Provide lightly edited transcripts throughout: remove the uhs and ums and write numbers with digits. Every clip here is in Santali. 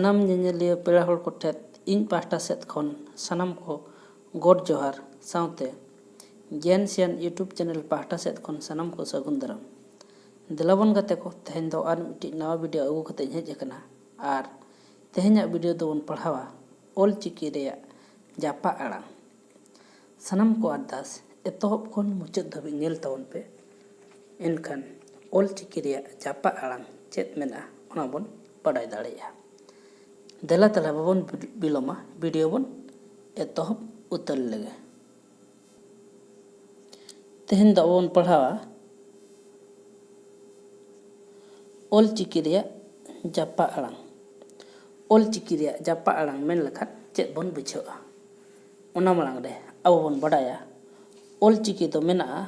ᱥᱟᱱᱟᱢ ᱧᱮᱧᱮᱞᱤᱭᱟᱹ ᱯᱮᱲᱟ ᱦᱚᱲ ᱠᱚᱴᱷᱮᱱ ᱤᱧ ᱯᱟᱦᱴᱟ ᱥᱮᱫ ᱠᱷᱚᱱ ᱥᱟᱱᱟᱢ ᱠᱚ ᱜᱚᱰ ᱡᱚᱦᱟᱨ ᱥᱟᱶᱛᱮ ᱜᱮᱭᱟᱱ ᱥᱤᱭᱟᱱ ᱤᱭᱩᱴᱩᱵᱽ ᱪᱮᱱᱮᱞ ᱯᱟᱦᱴᱟ ᱥᱮᱫ ᱠᱷᱚᱱ ᱥᱟᱱᱟम ᱠᱚ ᱥᱟᱹᱜᱩᱱ ᱫᱟᱨᱟᱢ᱾ ᱫᱮᱞᱟᱵᱚᱱ ᱜᱟᱛᱮ ᱠᱚ, ᱛᱮᱦᱮᱧ ᱫᱚ ᱟᱨ ᱢᱤᱫᱴᱤᱡ ᱱᱟᱣᱟ ᱵᱷᱤᱰᱤᱭᱳ ᱟᱹᱜᱩ ᱠᱟᱛᱮ ᱤᱧ ᱦᱮᱡ ᱟᱠᱟᱱᱟ ᱟᱨ ᱛᱮᱦᱮᱧᱟᱜ ᱵᱷᱤᱰᱤᱭᱳ ᱫᱚᱵᱚᱱ ᱯᱟᱲᱦᱟᱣᱟ ᱚᱞᱪᱤᱠᱤ ᱨᱮᱭᱟᱜ ᱡᱟᱯᱟᱜ ᱟᱲᱟᱝ᱾ ᱥᱟᱱᱟᱢ ᱠᱚ ᱟᱨᱫᱟᱥ ᱮᱛᱚᱦᱚᱵ ᱠᱷᱚᱱ ᱢᱩᱪᱟᱹᱫ ᱫᱷᱟᱹᱵᱤᱡ ᱧᱮᱞ ᱛᱟᱵᱚᱱ ᱯᱮ, ᱮᱱᱠᱷᱟᱱ ᱚᱞᱪᱤᱠᱤ ᱨᱮᱭᱟᱜ ᱡᱟᱯᱟᱜ ᱟᱲᱟᱝ ᱪᱮᱫ ᱢᱮᱱᱟᱜᱼᱟ ᱚᱱᱟ ᱵᱚᱱ ᱵᱟᱰᱟᱭ ᱫᱟᱲᱮᱭᱟᱜᱼᱟ᱾ ᱫᱮᱞᱟ ᱛᱟᱦᱞᱮ ᱵᱟᱵᱚᱱ ᱵᱤᱞᱚᱢᱟ, ᱵᱷᱤᱰᱤᱭᱳ ᱵᱚᱱ ᱮᱛᱚᱦᱚᱵ ᱩᱛᱟᱹᱨ ᱞᱮᱜᱮ᱾ ᱛᱮᱦᱮᱧ ᱫᱚ ᱟᱵᱚ ᱵᱚᱱ ᱯᱟᱲᱦᱟᱣᱟ ᱚᱞᱪᱤᱠᱤ ᱨᱮᱭᱟᱜ ᱡᱟᱯᱟᱜ ᱟᱲᱟᱝ᱾ ᱚᱞᱪᱤᱠᱤ ᱨᱮᱭᱟᱜ ᱡᱟᱯᱟᱜ ᱟᱲᱟᱝ ᱢᱮᱱ ᱞᱮᱠᱷᱟᱱ ᱪᱮᱫ ᱵᱚᱱ ᱵᱩᱡᱷᱟᱹᱣᱟ? ᱚᱱᱟ ᱢᱟᱲᱟᱝ ᱨᱮ ᱟᱵᱚ ᱵᱚᱱ ᱵᱟᱰᱟᱭᱟ ᱚᱞᱪᱤᱠᱤ ᱫᱚ ᱢᱮᱱᱟᱜᱼᱟ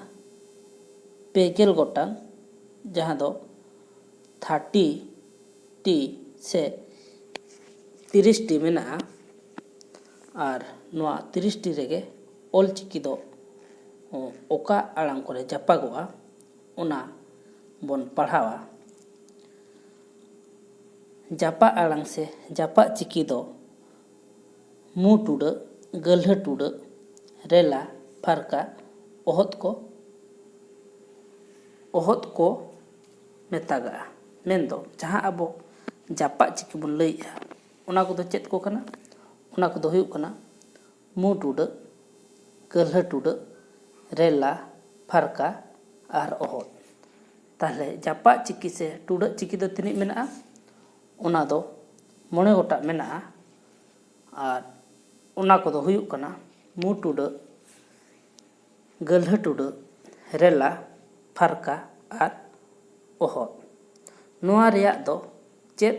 50 ᱜᱚᱴᱟᱝ, ᱡᱟᱦᱟᱸ ᱫᱚ 30টি ᱥᱮ 30টি ᱢᱮᱱᱟᱜᱼᱟ᱾ ᱟর ᱱᱚᱣᱟ 30টি ᱨᱮᱜᱮ ᱚᱞᱪᱤᱠᱤ ᱫᱚ ᱚᱠᱟ ᱟᱲᱟᱝ ᱠᱚᱨᱮ ᱡᱟᱯᱟᱜᱚᱜᱼᱟ ᱚᱱᱟ ᱵᱚᱱ ᱯᱟᱲᱦᱟᱣᱟ᱾ ᱡᱟᱯᱟᱜ ᱟᱲᱟᱝ ᱥᱮ ᱡᱟᱯᱟᱜ ᱪᱤᱠᱤ ᱫᱚ ᱢᱩ ᱴᱩᱰᱟᱹᱜ, ᱜᱟᱹᱞᱦᱟᱹ ᱴᱩᱰᱟᱹᱜ, ᱨᱮᱞᱟ, ᱯᱷᱟᱨᱠᱟ, ᱚᱦᱚᱫ ᱠᱚ ᱢᱮᱛᱟᱜᱟᱜᱼᱟ᱾ ᱢᱮᱱᱫᱚ ᱡᱟᱦᱟᱸ ᱟᱵᱚ ᱡᱟᱯᱟᱜ ᱪᱤᱠᱤ ᱵᱚᱱ ᱞᱟᱹᱭᱮᱜᱼᱟ ᱚᱱᱟ ᱠᱚᱫᱚ ᱪᱮᱫ ᱠᱚ ᱠᱟᱱᱟ? ᱚᱱᱟ ᱠᱚᱫᱚ ᱦᱩᱭᱩᱜ ᱠᱟᱱᱟ ᱢᱩ ᱴᱩᱰᱟᱹᱜ, ᱜᱟᱹᱞᱦᱟᱹ ᱴᱩᱰᱟᱹᱜ, ᱨᱮᱞᱟ, ᱯᱷᱟᱨᱠᱟ ᱟᱨ ᱚᱦᱚᱫ᱾ ᱛᱟᱦᱞᱮ ᱡᱟᱯᱟᱜ ᱪᱤᱠᱤ ᱥᱮ ᱴᱩᱰᱟᱹᱜ ᱪᱤᱠᱤ ᱫᱚ ᱛᱤᱱᱟᱹᱜ ᱢᱮᱱᱟᱜᱼᱟ? ᱚᱱᱟ ᱫᱚ 9 ᱜᱚᱴᱟᱜ ᱢᱮᱱᱟᱜᱼᱟ ᱟᱨ ᱚᱱᱟ ᱠᱚᱫᱚ ᱦᱩᱭᱩᱜ ᱠᱟᱱᱟ ᱢᱩ ᱴᱩᱰᱟᱹᱜ, ᱜᱟᱹᱞᱦᱟᱹ ᱴᱩᱰᱟᱹᱜ, ᱨᱮᱞᱟ, ᱯᱷᱟᱨᱠᱟ ᱟᱨ ᱚᱦᱚᱫ᱾ ᱱᱚᱣᱟ ᱨᱮᱭᱟᱜ ᱫᱚ ᱪᱮᱫ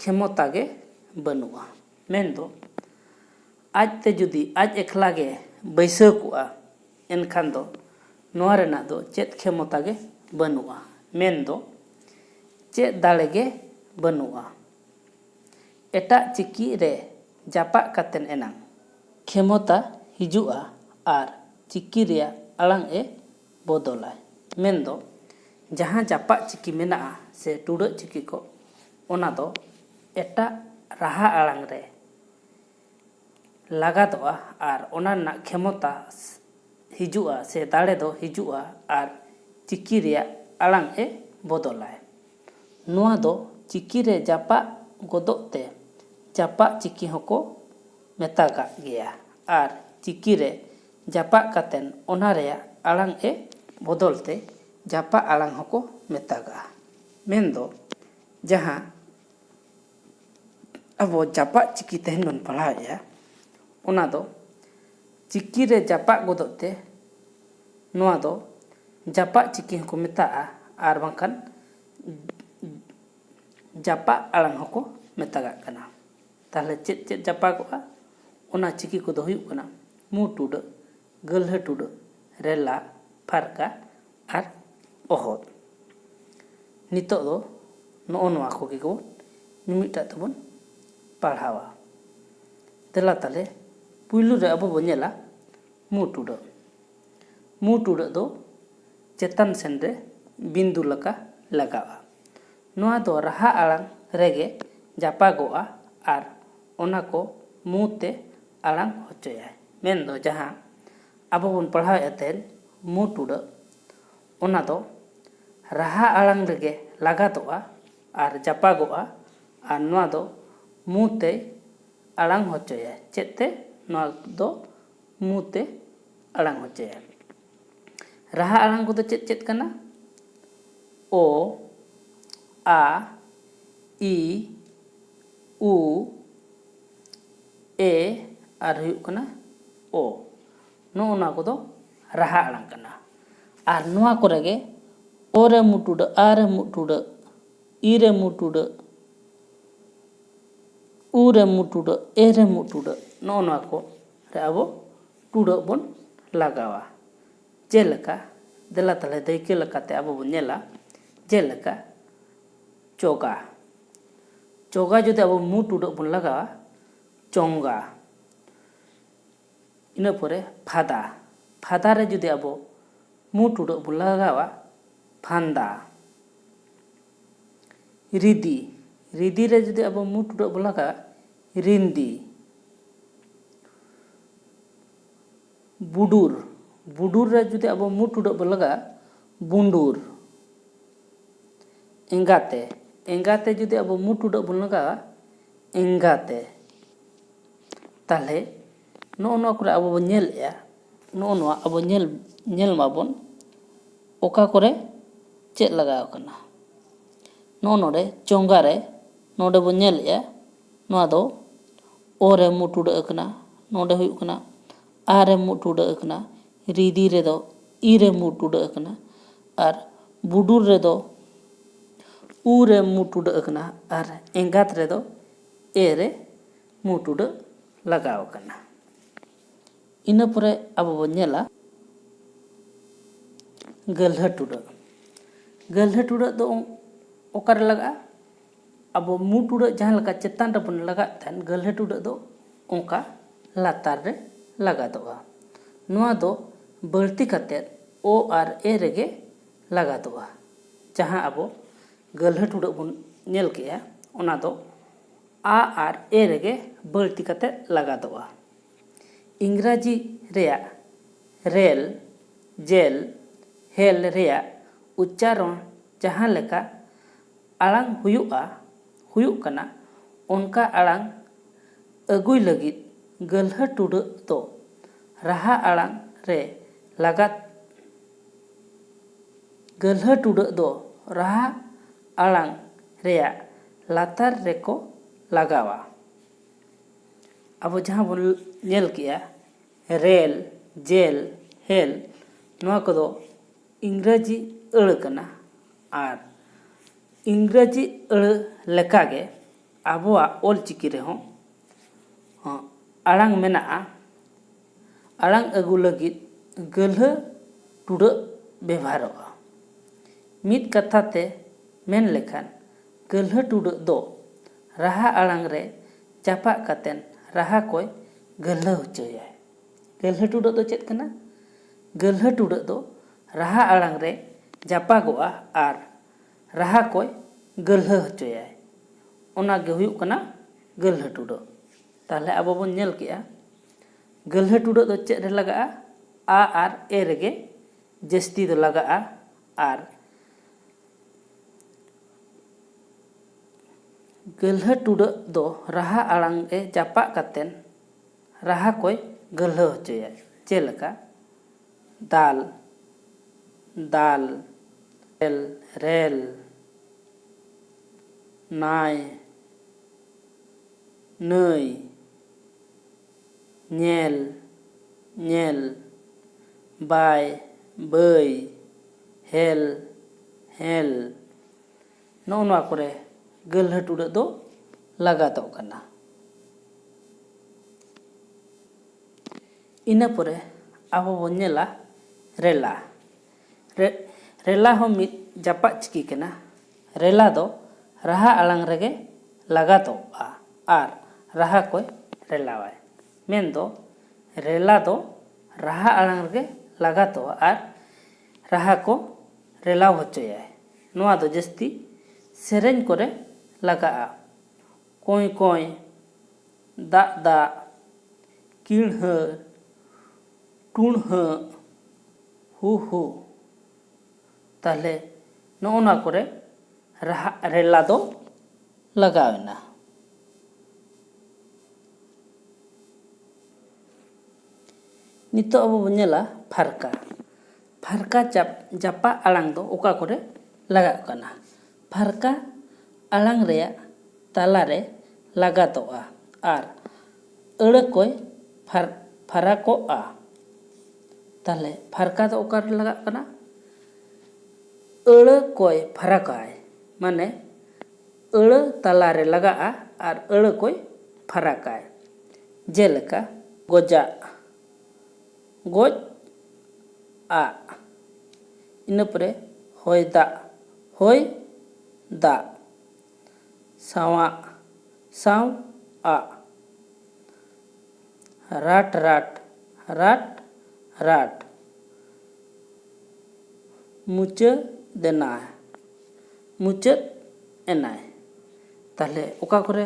ᱠᱷᱮᱢᱚᱛᱟ ᱜᱮ ᱵᱟᱹᱱᱩᱜᱼᱟ᱾ ᱢᱮᱱᱫᱚ ᱟᱡᱛᱮ ᱡᱩᱫᱤ ᱟᱡ ᱮᱠᱞᱟ ᱜᱮ ᱵᱟᱹᱭᱥᱟᱹᱣ ᱠᱚᱜᱼᱟ ᱮᱱᱠᱷᱟᱱ ᱫᱚ ᱱᱚᱣᱟ ᱨᱮᱱᱟᱜ ᱫᱚ ᱪᱮᱫ ᱠᱷᱮᱢᱚᱛᱟ ᱜᱮ ᱵᱟᱹᱱᱩᱜᱼᱟ᱾ ᱢᱮᱱᱫᱚ ᱪᱮᱫ ᱫᱟᱲᱮ ᱜᱮ ᱵᱟᱹᱱᱩᱜᱼᱟ᱾ ᱮᱴᱟᱜ ᱪᱤᱠᱤ ᱨᱮ ᱡᱟᱯᱟᱜ ᱠᱟᱛᱮᱱ ᱮᱱᱟᱝ ᱠᱷᱮᱢᱚᱛᱟ ᱦᱤᱡᱩᱜᱼᱟ ᱟᱨ ᱪᱤᱠᱤ ᱨᱮᱭᱟᱜ ᱟᱲᱟᱝ ᱵᱚᱫᱚᱞᱟᱭ᱾ ᱢᱮᱱᱫᱚ ᱡᱟᱦᱟᱸ ᱡᱟᱯᱟᱜ ᱪᱤᱠᱤ ᱢᱮᱱᱟᱜᱼᱟ ᱥᱮ ᱴᱩᱰᱟᱹᱜ ᱪᱤᱠᱤ ᱠᱚ, ᱚᱱᱟ ᱫᱚ ᱮᱴᱟᱜ ᱨᱟᱦᱟ ᱟᱲᱟᱝ ᱨᱮ ᱞᱟᱜᱟᱫᱚᱜᱼᱟ ᱟᱨ ᱚᱱᱟ ᱨᱮᱱᱟᱜ ᱠᱷᱮᱢᱚᱛᱟ ᱦᱤᱡᱩᱜᱼᱟ ᱥᱮ ᱫᱟᱲᱮ ᱫᱚ ᱦᱤᱡᱩᱜᱼᱟ ᱟᱨ ᱪᱤᱠᱤ ᱨᱮᱭᱟᱜ ᱟᱲᱟᱝ ᱵᱚᱫᱚᱞᱟᱭ᱾ ᱱᱚᱣᱟ ᱫᱚ ᱪᱤᱠᱤ ᱨᱮ ᱡᱟᱯᱟᱜ ᱜᱚᱫᱚᱜ ᱛᱮ ᱡᱟᱯᱟᱜ ᱪᱤᱠᱤ ᱦᱚᱸᱠᱚ ᱢᱮᱛᱟᱜᱟᱜ ᱜᱮᱭᱟ ᱟᱨ ᱪᱤᱠᱤ ᱨᱮ ᱡᱟᱯᱟᱜ ᱠᱟᱛᱮᱱ ᱚᱱᱟ ᱨᱮᱭᱟᱜ ᱟᱲᱟᱝ ᱵᱚᱫᱚᱞ ᱛᱮ ᱡᱟᱯᱟᱜ ᱟᱲᱟᱝ ᱦᱚᱸᱠᱚ ᱢᱮᱛᱟᱜᱟᱜᱼᱟ᱾ ᱢᱮᱱᱫᱚ ᱡᱟᱦᱟᱸ ᱟᱵᱚ ᱡᱟᱯᱟᱜ ᱪᱤᱠᱤ ᱛᱮᱦᱮᱧ ᱵᱚᱱ ᱯᱟᱲᱦᱟᱣᱮᱫᱼᱟ ᱚᱱᱟ ᱫᱚ ᱪᱤᱠᱤ ᱨᱮ ᱡᱟᱯᱟᱜ ᱜᱚᱫᱚᱜ ᱛᱮ ᱱᱚᱣᱟ ᱫᱚ ᱡᱟᱯᱟᱜ ᱪᱤᱠᱤ ᱦᱚᱸᱠᱚ ᱢᱮᱛᱟᱜᱼᱟ ᱟᱨ ᱵᱟᱝᱠᱷᱟᱱ ᱡᱟᱯᱟᱜ ᱟᱲᱟᱝ ᱦᱚᱸᱠᱚ ᱢᱮᱛᱟᱜᱟᱜ ᱠᱟᱱᱟ᱾ ᱛᱟᱦᱞᱮ ᱪᱮᱫ ᱪᱮᱫ ᱡᱟᱯᱟᱜᱚᱜᱼᱟ? ᱚᱱᱟ ᱪᱤᱠᱤ ᱠᱚᱫᱚ ᱦᱩᱭᱩᱜ ᱠᱟᱱᱟ ᱢᱩ ᱴᱩᱰᱟᱹᱜ, ᱜᱟᱹᱞᱦᱟᱹ ᱴᱩᱰᱟᱹᱜ, ᱨᱮᱞᱟ, ᱯᱷᱟᱨᱠᱟ ᱟᱨ ᱚᱦᱚᱫ᱾ ᱱᱤᱛᱚᱜ ᱫᱚ ᱱᱚᱜᱼᱚ ᱱᱚᱣᱟ ᱠᱚᱜᱮ ᱠᱚ ᱢᱤᱢᱤᱫᱴᱟᱜ ᱛᱮᱵᱚᱱ ᱯᱟᱲᱦᱟᱣᱟ᱾ ᱫᱮᱞᱟ ᱛᱟᱦᱞᱮ ᱯᱩᱭᱞᱩ ᱨᱮ ᱟᱵᱚ ᱵᱚᱱ ᱧᱮᱞᱟ ᱢᱩ ᱴᱩᱰᱟᱹᱜ᱾ ᱢᱩ ᱴᱩᱰᱟᱹᱜ ᱫᱚ ᱪᱮᱛᱟᱱ ᱥᱮᱱ ᱨᱮ ᱵᱤᱱᱫᱩ ᱞᱮᱠᱟ ᱞᱟᱜᱟᱜᱼᱟ᱾ ᱱᱚᱣᱟ ᱫᱚ ᱨᱟᱦᱟ ᱟᱲᱟᱝ ᱨᱮᱜᱮ ᱡᱟᱯᱟᱜᱚᱜᱼᱟ ᱟᱨ ᱚᱱᱟ ko ᱢᱩ ᱛᱮ ᱟᱲᱟᱝ ᱦᱚᱪᱚᱭᱟᱭ᱾ ᱢᱮᱱᱫᱚ ᱡᱟᱦᱟᱸ ᱟᱵᱚ ᱵᱚᱱ ᱯᱟᱲᱦᱟᱣᱮᱫ ᱛᱟᱦᱮᱸ ᱢᱩ ᱴᱩᱰᱟᱹᱜ, ᱚᱱᱟ ᱫᱚ ᱨᱟᱦᱟ ᱟᱲᱟᱝ ᱨᱮᱜᱮ ᱞᱟᱜᱟᱫᱚᱜᱼᱟ ᱟᱨ ᱡᱟᱯᱟᱜᱚᱜᱼᱟ ᱟᱨ ᱱᱚᱣᱟ ᱫᱚ ᱢᱩ ᱛᱮ ᱟᱲᱟᱝ ᱦᱚᱪᱚᱭᱟᱭ᱾ ᱪᱮᱫ ᱛᱮ? ᱱᱚᱣᱟ ᱫᱚ ᱢᱩ ᱛᱮ ᱟᱲᱟᱝ ᱦᱚᱪᱚᱭᱟᱭ᱾ ᱨᱟᱦᱟ ᱟᱲᱟᱝ ᱠᱚᱫᱚ ᱪᱮᱫ ᱪᱮᱫ ᱠᱟᱱᱟ? ᱚ, ᱟ, ᱤ, ᱩ, ᱮ ᱟᱨ ᱦᱩᱭᱩᱜ ᱠᱟᱱᱟ ᱚ᱾ ᱱᱚᱜᱼᱚ ᱱᱚᱣᱟ ᱠᱚᱫᱚ ᱨᱟᱦᱟ ᱟᱲᱟᱝ ᱠᱟᱱᱟ ᱟᱨ ᱱᱚᱣᱟ ᱠᱚᱨᱮ ᱜᱮ ᱚ ᱨᱮ ᱢᱩ ᱴᱩᱰᱟᱹᱜ, ᱟ ᱨᱮ ᱢᱩ ᱴᱩᱰᱟᱹᱜ, ᱤ ᱨᱮ ᱢᱩ ᱴᱩᱰᱟᱹᱜ, ᱩ ᱨᱮ ᱢᱩ ᱴᱩᱰᱟᱹᱜ, ᱮ ᱨᱮ ᱢᱩ ᱴᱩᱰᱟᱹᱜ, ᱱᱚᱜᱼᱚ ᱱᱚᱣᱟ ᱠᱚ ᱨᱮ ᱟᱵᱚ ᱴᱩᱰᱟᱹᱜ ᱵᱚᱱ ᱞᱟᱜᱟᱣᱟ᱾ ᱡᱮᱞᱮᱠᱟ ᱫᱮᱞᱟ ᱛᱟᱦᱞᱮ ᱫᱟᱹᱭᱠᱟᱹ ᱞᱮᱠᱟᱛᱮ ᱟᱵᱚ ᱵᱚᱱ ᱧᱮᱞᱟ, ᱡᱮᱞᱮᱠᱟ ᱪᱚᱜᱟ᱾ ᱪᱚᱜᱟ ᱡᱩᱫᱤ ᱟᱵᱚ ᱢᱩ ᱴᱩᱰᱟᱹᱜ ᱵᱚᱱ ᱞᱟᱜᱟᱣᱟ ᱪᱚᱸᱜᱟ᱾ ᱤᱱᱟᱹ ᱯᱚᱨᱮ ᱯᱷᱟᱫᱟ᱾ ᱯᱷᱟᱫᱟ ᱨᱮ ᱡᱩᱫᱤ ᱟᱵᱚ ᱢᱩ ᱴᱩᱰᱟᱹᱜ ᱵᱚᱱ ᱞᱟᱜᱟᱣᱟ ᱯᱷᱟᱸᱫᱟ᱾ ᱨᱤᱫᱤ᱾ रिदी रे जुदी अब मु टुडा बो लगा रिंदी। बुडुर बुडुर रे जुदी अब मु टुडा बो लगा बुंडुर। एंगाते एंगाते जुदी अब मु टुडा बो लगा एंगाते। ताले नो करे अब बो नेल या नो अब नेल माबोन ओका करे चेक लगाव कना। नोडे चोंगा रे नोडे बो नेल या नोआ दो ओ रे मु टुडा कना नोडे हुयु कना आ रे मु टुडा कना रिदी रे दो ई रे मु टुडा कना और बुडुर रे दो उ रे मु टुडा कना और एंगात रे दो ए रे मु टुडा लगाव कना। इना परे अब बो नेला गल्हा टुडा दो ओकर लगा अब मु टुडा जहां लगा चेतान रे बन लगा तन गल्हा टुडा दो ओंका लातार रे लगा दोआ। नोआ दो बल्टी कते ओ और ए रेगे लगा दोआ। जहां अब गल्हा टुडा बन नेल केया ओना दो आ और ए रेगे बल्टी कते लगा दोआ। इंग्राजी रेया रेल जेल हेल रेया उच्चारण जहां लेका आड़ांग हुयुक कना उनका आड़ांग अगुई लगित गल्हा टुडा दो राहा आड़ांग रे लगात गल्हा टुडा दो राहा आड़ांग रेया लातार रेको लगावा। अब जहां बन नेल किया रेल जेल हेल नोआ को दो इंग्राजी अड़ कना और इंग्राजी अड़ लेकागे आबोआ ऑलचिकी रे हों आड़ांग मेना आड़ांग अगु लगित गल्हा टुडा व्यवहारोगा। मित कथा ते मेन लेखान गल्हा टुडा दो राहा आड़ांग रे चापा कतेन राहा कोई गल्हा होचोया। गल्हा टुडा दो चेत कना गल्हा टुडा दो राहा आड़ांग रे जापागोआ और राहा कोई गल्हा होचोया ओना गे हुयुक कना गल्हा टुडा। ताहले अब बन नेल केया गल्हा टुडा दो चेत रे लगा आ और ए रेगे जस्ती दो लगा और गल्हा टुडा दो राहा आड़ांग रे जापा कतेन राहा कोई गल्हा होचोया। चेलका दाल दाल रेल रेल नाय नई नेल नेल बाय बई हेल हेल नोआ करे गल्हा टुडा दो लगा दो कना। इना परे अब बन नेला रेला रेला हो मित जापा चिकी कना। रेला दो राहा आड़ांग रेगे लगा दो और राहा कोई रेलावाय मेन दो रेला दो राहा आड़ांग रेगे लगा दो और राहा को रेलाव होचोया। नोआ दो जस्ती सेरेंज करे लगा कोई कोई दा दा किणह टुणह हु ताहले नोना करे राहा रेला दो लगावेना। नितो अब बन नेला फारका फारका जापा आड़ांग दो ओका करे लगा कना। फारका आड़ांग रेया ताला रे लगा दोआ और अड़ कोई फाराकोआ। ताहले फारका दो ओका रे लगा कना अड़ कोई फरकाय माने अड़ ताला रे लगा और अड़ कोई फरकाय। जेलका गोजा गोज आ इन परे होय दा सावा साव आ राट राट राट राट मुचाद देना मुचाद एनाय। ताहले ओका करे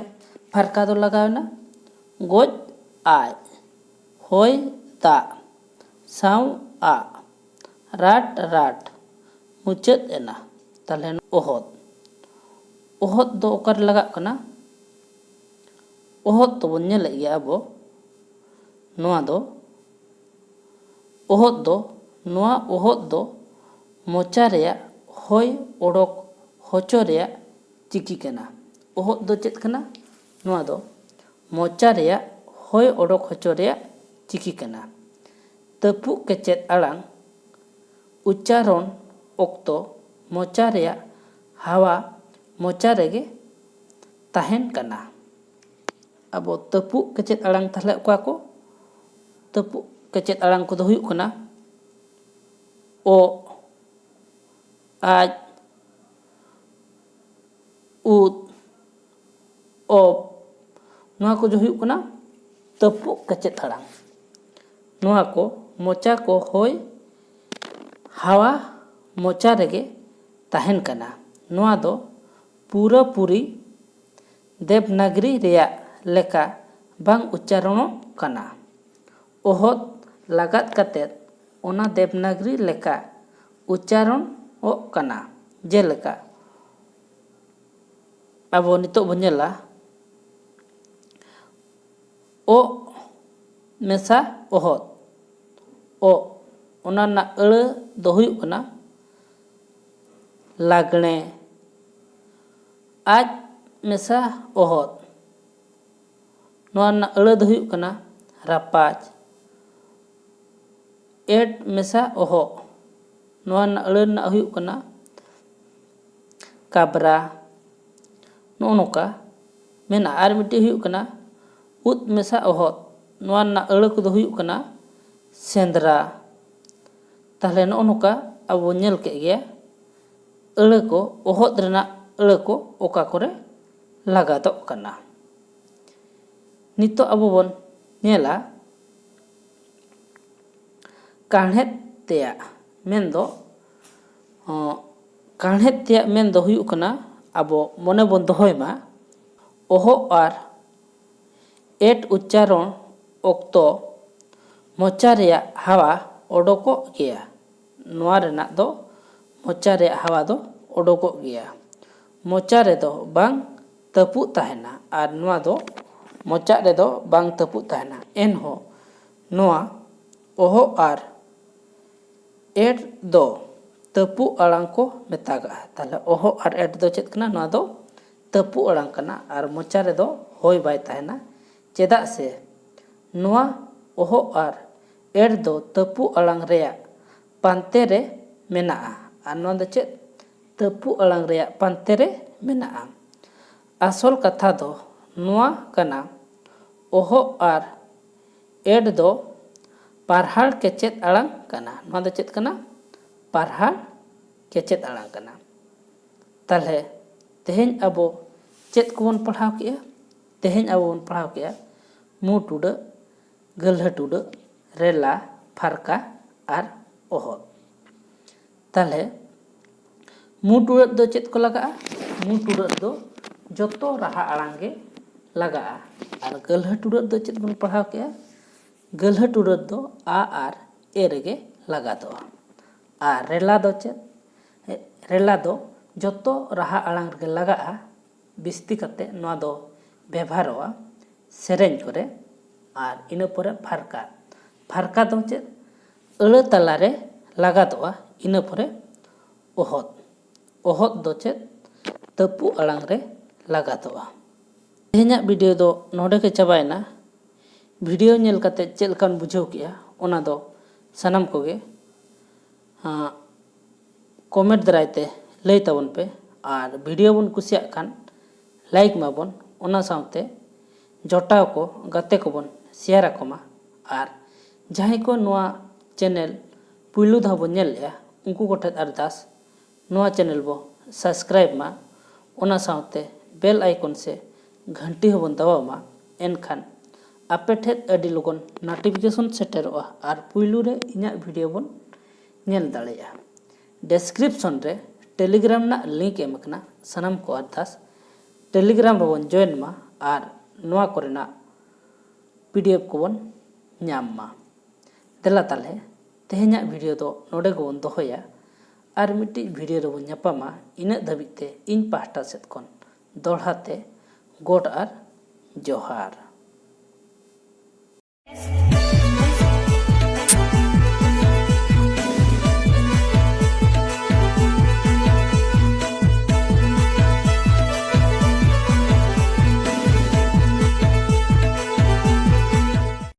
फारका दो लगावना गोज आज होय दा साव आ राट राट मुचाद एना ताहले ओहद ओहद दो ओकर लगा कना ओहद तो बन नेल गया अब नोआ दो ओहद दो मोचा रेया होय ओडोक होचो रेया चिकी कना ओहद दो चेत कना नोआ दो मोचा रेया होय ओडोक होचो रेया चिकी कना तपु केचेत आड़ांग उच्चारण ओक्तो मोचा रेया हावा मोचा रेगे ताहेन कना अब तपु केचेत आड़ांग ताहले ओका को तपु केचेत आड़ांग को दो हुयुग कना ओ आज उद ob नोआ को जो हुयुग कना तपु केचेत आड़ांग नोआ को मोचा को होय हावा मोचा रेगे ताहेन कना नोआ दो पूरा पूरी देवनागरी रेया लेका बांग उच्चारणो कना ओहद लगात कतेत ओना देवनागरी लेका उच्चारण ओ कना जेलेका अब नितो बनेला ओ मेसा ओहद ओ ओना ना अड़ दो हुयुग कना लागणे आज मेसा ओहद नोआ ना अड़ दो हुयुग कना रापाज एड मेसा ओहो नोआ ना अड़ ना हुयुग कना काबरा नो नोका मेना आर मिट्टी हुयुग कना उद मेसा ओहद नोआ ना अड़ को दो हुयुग कना सेंद्रा ताहले नो नोका अब नेल के गया अड़ को ओहद रेना अड़ को ओका करे लगातो कना नितो अब बन नेला काढ़ेत तेया मेंदो काढ़ेत तेया मेंदो हुयुग कना अब मने बन दोहय मा ओहो आर एट उच्चारण ओक्तो मोचा रेया हावा ओडोको गया नोआ रेना दो मोचा रेया हावा दो ओडोको गया मोचा रे दो बांग तपु ताहेना आर नोआ दो मोचा रे दो बांग तपु ताहेना एनहो नोआ ओहो आर एड दो तपु आड़ांग को मेतागा ताहले ओहो आर एड दो चेत कना नोआ दो तपु आड़ांग कना आर मोचा रे दो होय बाय ताहेना चेदा से नोआ ओहो आर एड दो तपु आड़ांग रेया पांते रे मेना आर नोआ दो चेत तपु आड़ांग रेया पांते रे मेना आसल कथा दो नोआ कना ओहो आर एड दो पारहाड़ केचेत आड़ांग कना नोआ दो चेत कना पारहाड़ केचेत आड़ांग कना ताहले तेहेñ अबो चेत को बन पढ़ाव किया तेहेñ अबो बन पढ़ाव किया मु टुडा गल्हा टुडा रेला फारका आर ओहद ताहले मु टुडा दो चेत को लगा मु टुडा दो जोतो राहा आड़ांग गे लगा आर गल्हा टुडा दो चेत बन पढ़ाव किया गल्हा टुडा दो आ आर ए रेगे लगा दो आर रेला दो चेत रेला दो जोतो राहा आड़ांग गे लगा बिस्ती कते नोआ दो व्यवहारोआ सेरेंज करे आर इना परे फारका फारका दो चेत अड़ तला रे लगा दो इना परे ओहद ओहद दो चेत तपु आड़ांग रे लगा दो तेहेña वीडियो दो नोडे के चाबायना वीडियो नेल कते चेल कान बुझाव किया ओना दो सनम कोगे कमेंट दरायते लई ताबन पे आर वीडियो बन कुसिया खान लाइक माबन ओना सावते जोटाव को गाते को बन शेयर आकोमा आर जहां को नोआ चैनल पुलु धा बन नेल या उनको कोठे अरदास नोआ चैनल बो सब्सक्राइब मा ओना सावते बेल आइकन से घंटी हो बन दबाव मा एनखान आपे ठेत अडी लगन नोटिफिकेशन सेटरोआ आर पुलु रे इना वीडियो बन नेल दाड़ेया डिस्क्रिप्शन रे टेलीग्राम ना लिंक एम कना सनम को अरदास टेलीग्राम रेबन जॉइन मा और नोआ कोरेना PDF कोबन ñam मा देला ताले तेहेñा वीडियो दो नोडे गोबन दोहोया और मिट्टी वीडियो रेबन ñापामा इना धाबिते इन पाहटा सेद खन दोहराते गोड और जोहार।